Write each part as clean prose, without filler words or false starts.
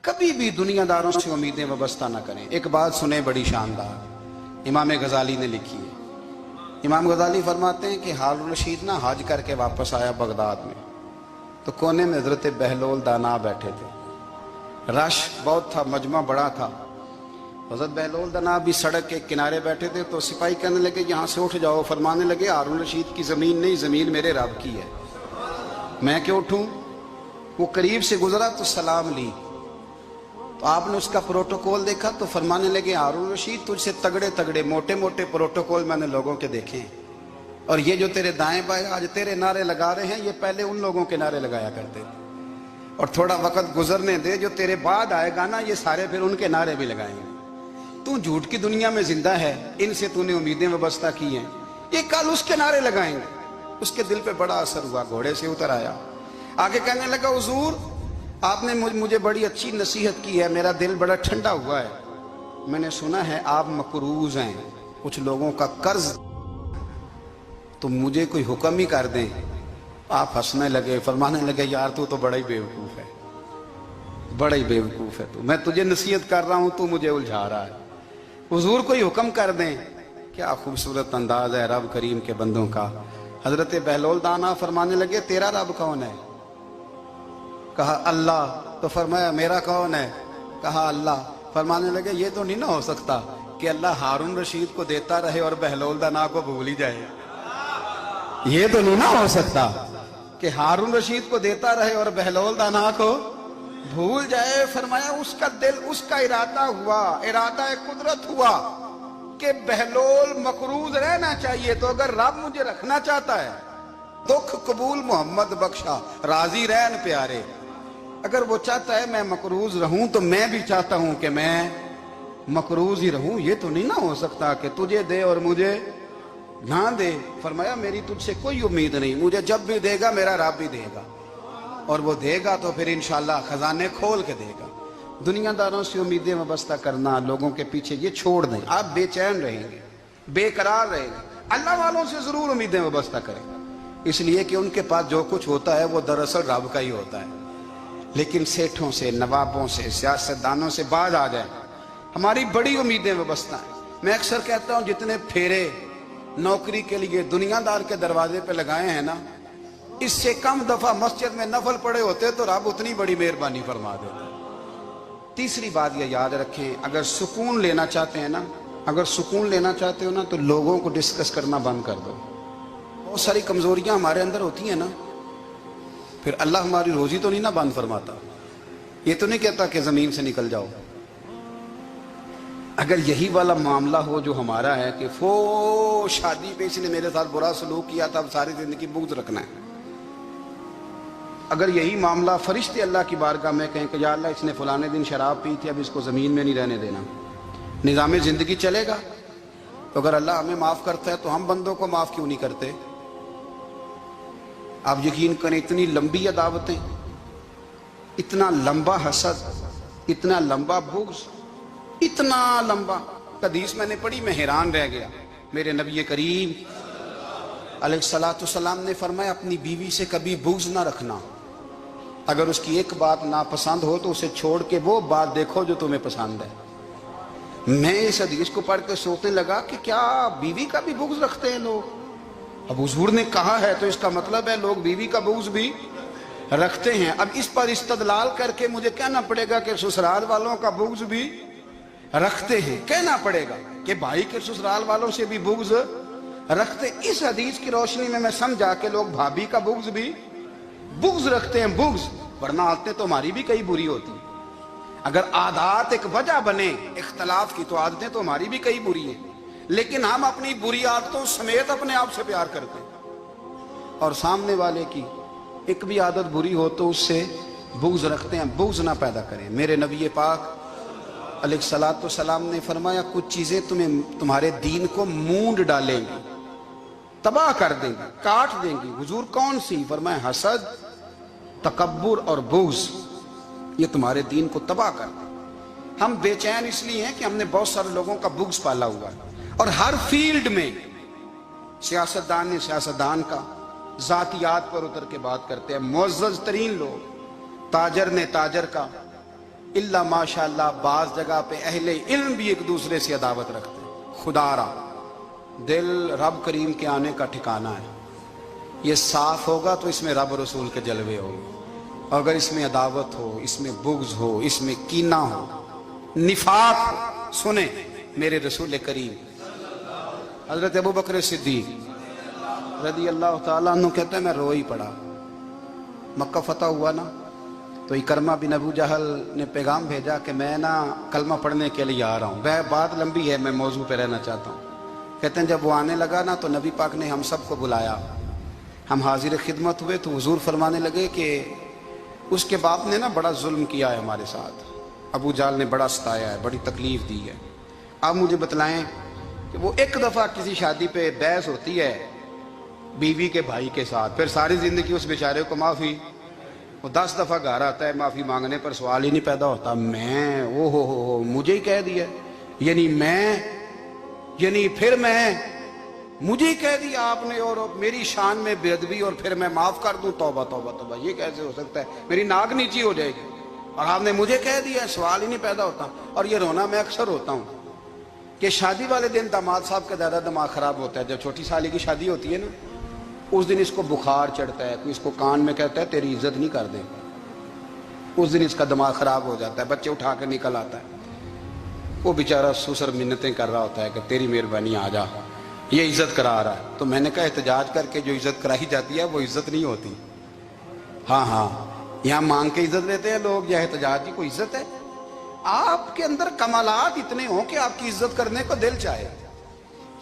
कभी भी दुनियादारों से उम्मीदें वाबस्ता ना करें। एक बात सुने बड़ी शानदार, इमाम गजाली ने लिखी है। इमाम गजाली फरमाते हैं कि हारून रशीद ना हज करके वापस आया बगदाद में, तो कोने में हजरत बहलोल दाना बैठे थे। रश बहुत था, मजमा बड़ा था। हजरत बहलोल दाना भी सड़क के किनारे बैठे थे, तो सिपाही कहने लगे यहाँ से उठ जाओ। फरमाने लगे हारून रशीद की ज़मीन नहीं, ज़मीन मेरे रब की है, मैं क्यों उठूं। वो करीब से गुजरा तो सलाम ली, तो आपने उसका प्रोटोकॉल देखा तो फरमाने लगे हारून रशीद तुझसे तगड़े तगड़े मोटे मोटे प्रोटोकॉल मैंने लोगों के देखे हैं, और ये जो तेरे दाएं बाएं आज तेरे नारे लगा रहे हैं, ये पहले उन लोगों के नारे लगाया करते थे। और थोड़ा वक्त गुजरने दे, जो तेरे बाद आएगा ना, ये सारे फिर उनके नारे भी लगाएंगे। तू झूठ की दुनिया में जिंदा है, इनसे तूने उम्मीदें वाबस्ता की हैं, ये कल उसके नारे लगाएंगे। उसके दिल पे बड़ा असर हुआ, घोड़े से उतर आया, आगे कहने लगा हुजूर आपने मुझे बड़ी अच्छी नसीहत की है, मेरा दिल बड़ा ठंडा हुआ है। मैंने सुना है आप मकरूज हैं, कुछ लोगों का कर्ज, तो मुझे कोई हुक्म ही कर दें। आप हंसने लगे, फरमाने लगे यार तू तो बड़ा ही बेवकूफ़ है, बड़ा ही बेवकूफ़ है तू, मैं तुझे नसीहत कर रहा हूँ, तू मुझे उलझा रहा है। हुजूर कोई हुक्म कर दें। क्या खूबसूरत अंदाज है रब करीम के बंदों का। हजरत बहलोल दाना फरमाने लगे तेरा रब कौन है। कहा अल्लाह। तो फरमाया मेरा कौन है। कहा अल्लाह। फरमाने लगे ये तो नहीं ना हो सकता कि अल्लाह हारून रशीद को देता रहे और बहलोल दाना को भूल ही जाए। ये तो नहीं ना हो सकता कि हारून रशीद को देता रहे और बहलोल दाना को भूल जाए। फरमाया उसका दिल, उसका इरादा हुआ, इरादा कुदरत हुआ कि बहलोल मकरूज रहना चाहिए, तो अगर रब मुझे रखना चाहता है, दुख कबूल मोहम्मद बख्शा राजी रहन प्यारे, अगर वो चाहता है मैं मकरूज रहूं तो मैं भी चाहता हूं कि मैं मकरूज ही रहूं। ये तो नहीं ना हो सकता कि तुझे दे और मुझे ना दे। फरमाया मेरी तुझसे कोई उम्मीद नहीं, मुझे जब भी देगा मेरा रब भी देगा, और वो देगा तो फिर इंशाल्लाह खजाने खोल के देगा। दुनियादारों से उम्मीदें वाबस्ता करना, लोगों के पीछे, ये छोड़ दें। आप बेचैन रहेंगे, बेकरार रहेंगे। अल्लाह वालों से जरूर उम्मीदें वाबस्ता करें, इसलिए कि उनके पास जो कुछ होता है वो दरअसल रब का ही होता है। लेकिन सेठों से, नवाबों से, सियासतदानों से बाज आ जाए, हमारी बड़ी उम्मीदें वाबस्ता हैं। मैं अक्सर कहता हूँ जितने फेरे नौकरी के लिए दुनियादार के दरवाजे पे लगाए हैं ना, इससे कम दफा मस्जिद में नफल पड़े होते तो रब उतनी बड़ी मेहरबानी फरमा देता। तीसरी बात ये याद रखें, अगर सुकून लेना चाहते हैं ना, अगर सुकून लेना चाहते हो ना, तो लोगों को डिस्कस करना बंद कर दो। बहुत सारी कमजोरियां हमारे अंदर होती हैं ना, फिर अल्लाह हमारी रोजी तो नहीं ना बंद फरमाता। ये तो नहीं कहता कि जमीन से निकल जाओ। अगर यही वाला मामला हो जो हमारा है कि फो शादी पे इसने मेरे साथ बुरा सलूक किया था, अब सारी जिंदगी बुग़्ज़ रखना है। अगर यही मामला फरिश्ते अल्लाह की बारगाह में कहें कि या अल्लाह इसने फलाने दिन शराब पी थी, अब इसको ज़मीन में नहीं रहने देना, निज़ाम ज़िंदगी चलेगा। तो अगर अल्लाह हमें माफ़ करता है तो हम बंदों को माफ़ क्यों नहीं करते। आप यकीन करें, इतनी लंबी अदावतें, इतना लंबा हसद, इतना लंबा बुग़्ज़, इतना लंबा। हदीस मैंने पढ़ी, मैं हैरान रह गया। मेरे नबी करीम अलैहिस्सलाम ने फरमाया अपनी बीवी से कभी बुग़्ज़ ना रखना। अगर उसकी एक बात नापसंद हो तो उसे छोड़ के वो बात देखो जो तुम्हें पसंद है। मैं इस हदीस को पढ़ के सोचने लगा कि क्या बीवी का भी बुग़्ज़ रखते हैं लोग। अब हुजूर ने कहा है तो इसका मतलब है लोग बीवी का बुग़्ज़ भी रखते हैं। अब इस पर इस्तदलाल करके मुझे कहना पड़ेगा कि ससुराल वालों का बुग़्ज़ भी रखते हैं। कहना पड़ेगा कि भाई के ससुराल वालों से भी बुग़्ज़ रखते। इस हदीस की रोशनी में मैं समझा कि लोग भाभी का बुग़्ज़ भी बुग़्ज़ रखते हैं, बुग़्ज़, वरना आदतें तो हमारी भी कई बुरी होती हैं। अगर आदत एक वजह बने इख्तलाफ की तो आदतें तो हमारी भी कई बुरी हैं, लेकिन हम अपनी बुरी आदतों समेत अपने आप से प्यार करते हैं, और सामने वाले की एक भी आदत बुरी हो तो उससे बुग़्ज़ रखते हैं। बुग़्ज़ ना पैदा करें। मेरे नबी पाक अलैहिस्सलाम ने फरमाया कुछ चीज़ें तुम्हारे दीन को मूंड डालेंगी, तबाह कर देंगी, काट देंगी। हुजूर कौन सी। फरमाया हसद, तकब्बुर और बुग़्ज़, ये तुम्हारे दीन को तबाह कर दें। हम बेचैन इसलिए हैं कि हमने बहुत सारे लोगों का बुग़्ज़ पाला हुआ है, और हर फील्ड में सियासतदान ने सियासतदान का, जातियात पर उतर के बात करते हैं, मुअज़्ज़ज़ तरीन लोग, ताजर ने ताजर का, इल्ला माशाअल्लाह बाज जगह पे अहले इल्म भी एक दूसरे से अदावत रखते हैं। खुदारा दिल रब करीम के आने का ठिकाना है, ये साफ होगा तो इसमें रब रसूल के जलवे होंगे। अगर इसमें अदावत हो, इसमें बुग़्ज़ हो, इसमें कीना हो, निफाक हो, सुने मेरे रसूल करीम हजरत अबू बकर सिद्दीक रज़ी अल्लाह ताला अन्हु कहते हैं मैं रो ही पड़ा। मक्का फतह हुआ ना, तो इकरमा बिन अबू जहल ने पैगाम भेजा कि मैं ना कलमा पढ़ने के लिए आ रहा हूँ। वह बात लंबी है, मैं मौजू पे रहना चाहता हूँ। कहते हैं जब वो आने लगा ना तो नबी पाक ने हम सबको बुलाया, हम हाजिर खिदमत हुए तो हुजूर फरमाने लगे कि उसके बाप ने ना बड़ा जुल्म किया है हमारे साथ, अबू जाल ने बड़ा सताया है, बड़ी तकलीफ दी है। आप मुझे बतलाएं कि वो एक दफ़ा किसी शादी पे बहस होती है बीवी के भाई के साथ, फिर सारी ज़िंदगी उस बेचारे को माफ़ी, वो 10 दफ़ा घर आता है माफ़ी मांगने पर सवाल ही नहीं पैदा होता। मैं ओ हो मुझे ही कह दिया, यानी फिर मैं मुझे ही कह दिया आपने और मेरी शान में बेअदबी और फिर मैं माफ़ कर दूं। तौबा तौबा तौबा, ये कैसे हो सकता है? मेरी नाक नीची हो जाएगी और आपने मुझे कह दिया, सवाल ही नहीं पैदा होता। और ये रोना मैं अक्सर होता हूँ कि शादी वाले दिन दामाद साहब का ज़्यादा दिमाग ख़राब होता है। जब छोटी साली की शादी होती है ना, उस दिन इसको बुखार चढ़ता है, कोई इसको कान में कहता है तेरी इज्जत नहीं कर दे, उस दिन इसका दिमाग ख़राब हो जाता है, बच्चे उठा कर निकल आता है। वो बेचारा सुसर मिन्नतें कर रहा होता है कि तेरी मेहरबानी आ जा, ये इज्जत करा रहा है। तो मैंने कहा एहतजाज करके जो इज्जत कराई जाती है वो इज्जत नहीं होती। हाँ, यहाँ मांग के इज्जत लेते हैं लोग, यह एहतजाज की कोई इज्जत है? आपके अंदर कमालात इतने हों कि आपकी इज्जत करने को दिल चाहे,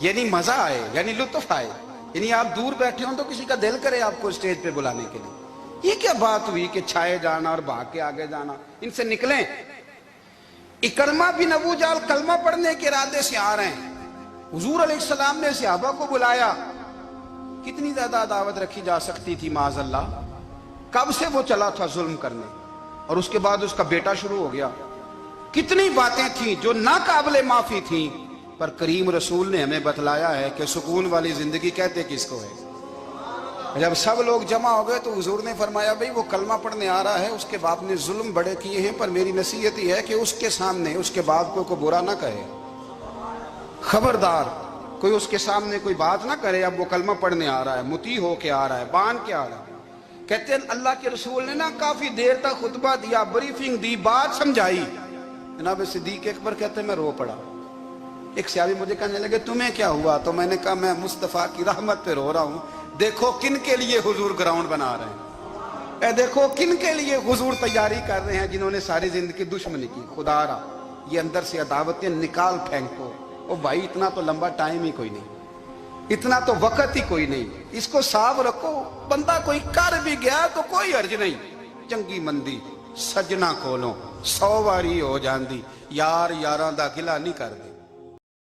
यानी मजा आए, यानी लुत्फ आए, यानी आप दूर बैठे हो तो किसी का दिल करे आपको स्टेज पे बुलाने के लिए। ये क्या बात हुई कि छाए जाना और भाग के आगे जाना? इनसे निकलें। इकरमा बिन अबू जाल कलमा पढ़ने के इरादे से आ रहे हैं, हुजूर अलैहिस्सलाम ने सहाबा को बुलाया। कितनी ज्यादा दावत रखी जा सकती थी माज़अल्लाह? कब से वो चला था जुल्म करने, और उसके बाद उसका बेटा शुरू हो गया। कितनी बातें थी जो ना काबिले माफी थी, पर करीम रसूल ने हमें बतलाया है कि सुकून वाली जिंदगी कहते किसको है। जब सब लोग जमा हो गए तो हुजूर ने फरमाया भाई वो कलमा पढ़ने आ रहा है, उसके बाप ने जुल्म बड़े किए हैं, पर मेरी नसीहत ही है कि उसके सामने उसके बाप को बुरा ना कहे, खबरदार कोई उसके सामने कोई बात ना करे। अब वो कलमा पढ़ने आ रहा है, मुती हो के आ रहा है, बांध के आ रहा है। कहते हैं अल्लाह के रसूल ने ना काफी देर तक खुतबा दिया, ब्रीफिंग दी, बात समझाई। जनाब सिद्दीक अकबर कहते हैं मैं रो पड़ा। एक सहाबी मुझे कहने लगे तुम्हें क्या हुआ? तो मैंने कहा मैं मुस्तफ़ा की रहमत पे रो रहा हूँ। देखो किन के लिए हुजूर ग्राउंड बना रहे हैं, देखो किन के लिए हुजूर तैयारी कर रहे हैं, जिन्होंने सारी जिंदगी दुश्मनी की। खुदारा ये अंदर से अदावतें निकाल फेंको। ओ भाई इतना तो लंबा टाइम ही कोई नहीं, इतना तो वक्त ही कोई नहीं, इसको साफ रखो। बंदा कोई कर भी गया तो कोई अर्ज नहीं। चंगी मंदी सजना कोलों 100 वारी हो जाती, यार यारां दा गिला नहीं करदे।